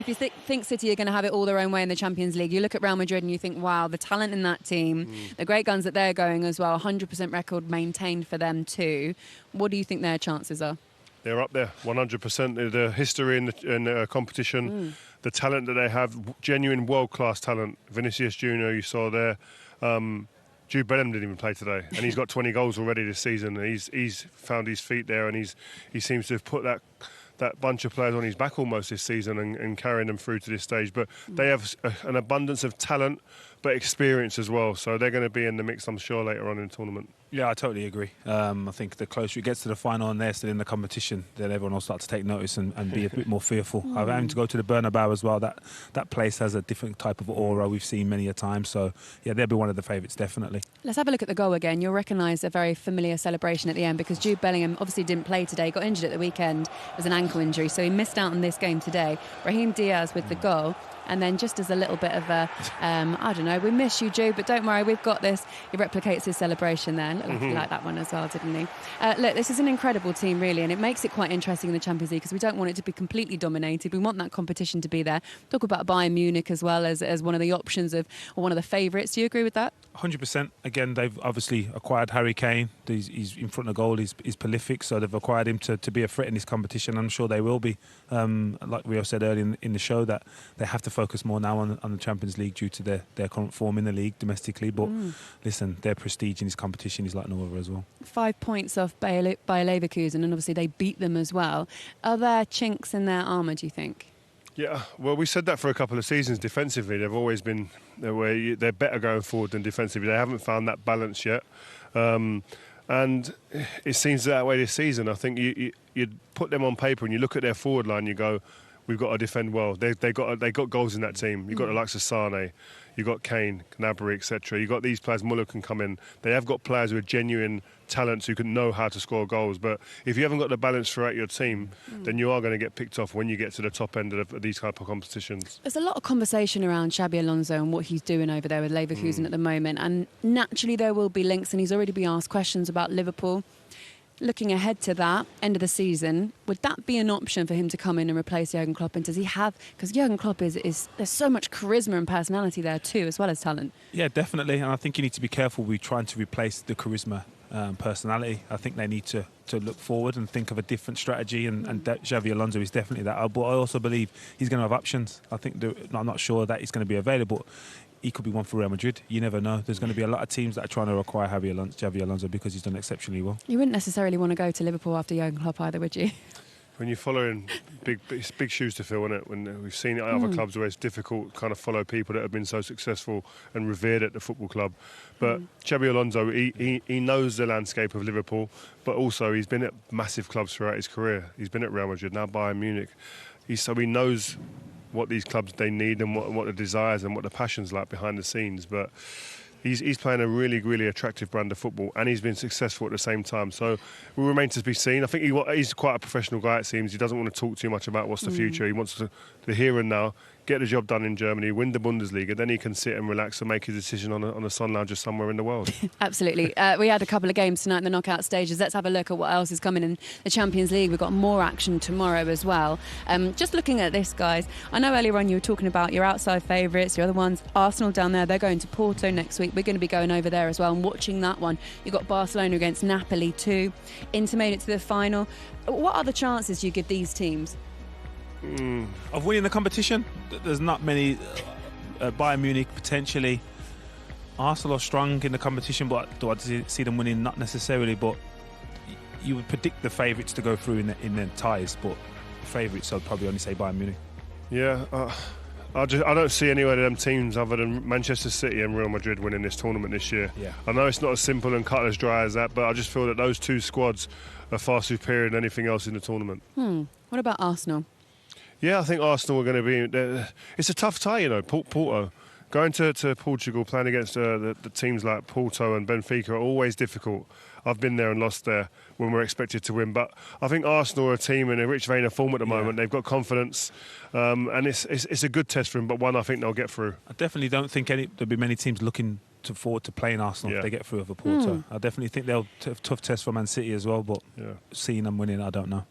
If you think City are going to have it all their own way in the Champions League, you look at Real Madrid and you think, wow, the talent in that team, the great guns that they're going as well, 100% record maintained for them too. What do you think their chances are? They're up there, 100%. The history in the competition, the talent that they have, genuine world-class talent. Vinicius Junior, you saw there. Jude Bellingham didn't even play today, and he's got 20 goals already this season. And he's found his feet there, and he seems to have put that bunch of players on his back almost this season and carrying them through to this stage. But they have an abundance of talent, but experience as well. So they're going to be in the mix, I'm sure, later on in the tournament. Yeah, I totally agree. I think the closer it gets to the final and they're still in the competition, then everyone will start to take notice and be a bit more fearful. I'm having to go to the Bernabeu as well. That place has a different type of aura we've seen many a time. So, yeah, they'll be one of the favourites, definitely. Let's have a look at the goal again. You'll recognise a very familiar celebration at the end because Jude Bellingham obviously didn't play today. He got injured at the weekend. It was an ankle injury, so he missed out on this game today. Raheem Diaz with the goal. And then just as a little bit of a, I don't know, we miss you, Jude, but don't worry, we've got this. He replicates his celebration there. Looked like he liked that one as well, didn't he? Look, this is an incredible team, really, and it makes it quite interesting in the Champions League because we don't want it to be completely dominated. We want that competition to be there. Talk about Bayern Munich as well as one of the options or one of the favourites. Do you agree with that? 100%. Again, they've obviously acquired Harry Kane. He's in front of goal. He's prolific, so they've acquired him to be a threat in this competition. I'm sure they will be. Like we all said earlier in the show, that they have to focus more now on the Champions League due to their current form in the league domestically. But listen, their prestige in this competition is like no other as well. 5 points off Bayer Leverkusen, and obviously they beat them as well. Are there chinks in their armour, do you think? Yeah, well, we said that for a couple of seasons. Defensively, they've always been they're better going forward than defensively. They haven't found that balance yet, and it seems that way this season. I think you put them on paper and you look at their forward line, you go, we've got to defend well. They got goals in that team. You've got the likes of Sane, you've got Kane, Gnabry, etc. You've got these players. Muller can come in. They have got players with genuine talents who can know how to score goals. But if you haven't got the balance throughout your team, then you are going to get picked off when you get to the top end of these type of competitions. There's a lot of conversation around Xabi Alonso and what he's doing over there with Leverkusen at the moment, and naturally there will be links, and he's already been asked questions about Liverpool. Looking ahead to that end of the season, would that be an option for him to come in and replace Jurgen Klopp? And does he have, because Jurgen Klopp is there's so much charisma and personality there too, as well as talent. Yeah, definitely. And I think you need to be careful with trying to replace the charisma, personality. I think they need to look forward and think of a different strategy. And Xabi Alonso is definitely that. But I also believe he's going to have options. I think I'm not sure that he's going to be available. He could be one for Real Madrid. You never know. There's going to be a lot of teams that are trying to acquire Xabi Alonso because he's done exceptionally well. You wouldn't necessarily want to go to Liverpool after Jurgen Klopp either, would you? When you're following big shoes to fill, isn't it? When we've seen it at other clubs where it's difficult to kind of follow people that have been so successful and revered at the football club. But Xabi Alonso, he knows the landscape of Liverpool, but also he's been at massive clubs throughout his career. He's been at Real Madrid, now Bayern Munich. So he knows what these clubs they need and what the desires and what the passion's like behind the scenes. But he's playing a really, really attractive brand of football, and he's been successful at the same time. So we remain to be seen. I think he's quite a professional guy, it seems. He doesn't want to talk too much about what's the future. He wants to here and now, get the job done in Germany, win the Bundesliga, then he can sit and relax and make his decision on a sun lounger somewhere in the world. Absolutely. We had a couple of games tonight in the knockout stages. Let's have a look at what else is coming in the Champions League. We've got more action tomorrow as well. Just looking at this, guys, I know earlier on you were talking about your outside favourites, your other ones, Arsenal down there. They're going to Porto next week. We're going to be going over there as well and watching that one. You've got Barcelona against Napoli too. Inter made it to the final. What are the chances you give these teams? Of winning the competition? There's not many. Bayern Munich potentially. Arsenal are strong in the competition, but do I see them winning? Not necessarily, but you would predict the favourites to go through in the ties, but favourites I'd probably only say Bayern Munich. Yeah, I don't see any of them teams other than Manchester City and Real Madrid winning this tournament this year. Yeah. I know it's not as simple and cut as dry as that, but I just feel that those two squads are far superior than anything else in the tournament. What about Arsenal? Yeah, I think Arsenal are going to be... It's a tough tie, you know, Porto. Going to Portugal, playing against the teams like Porto and Benfica are always difficult. I've been there and lost there when we're expected to win. But I think Arsenal are a team in a rich vein of form at the moment. They've got confidence, and it's a good test for them, but one I think they'll get through. I definitely don't think there'll be many teams looking forward to playing Arsenal if they get through over Porto. I definitely think they'll have tough test for Man City as well, but seeing them winning, I don't know.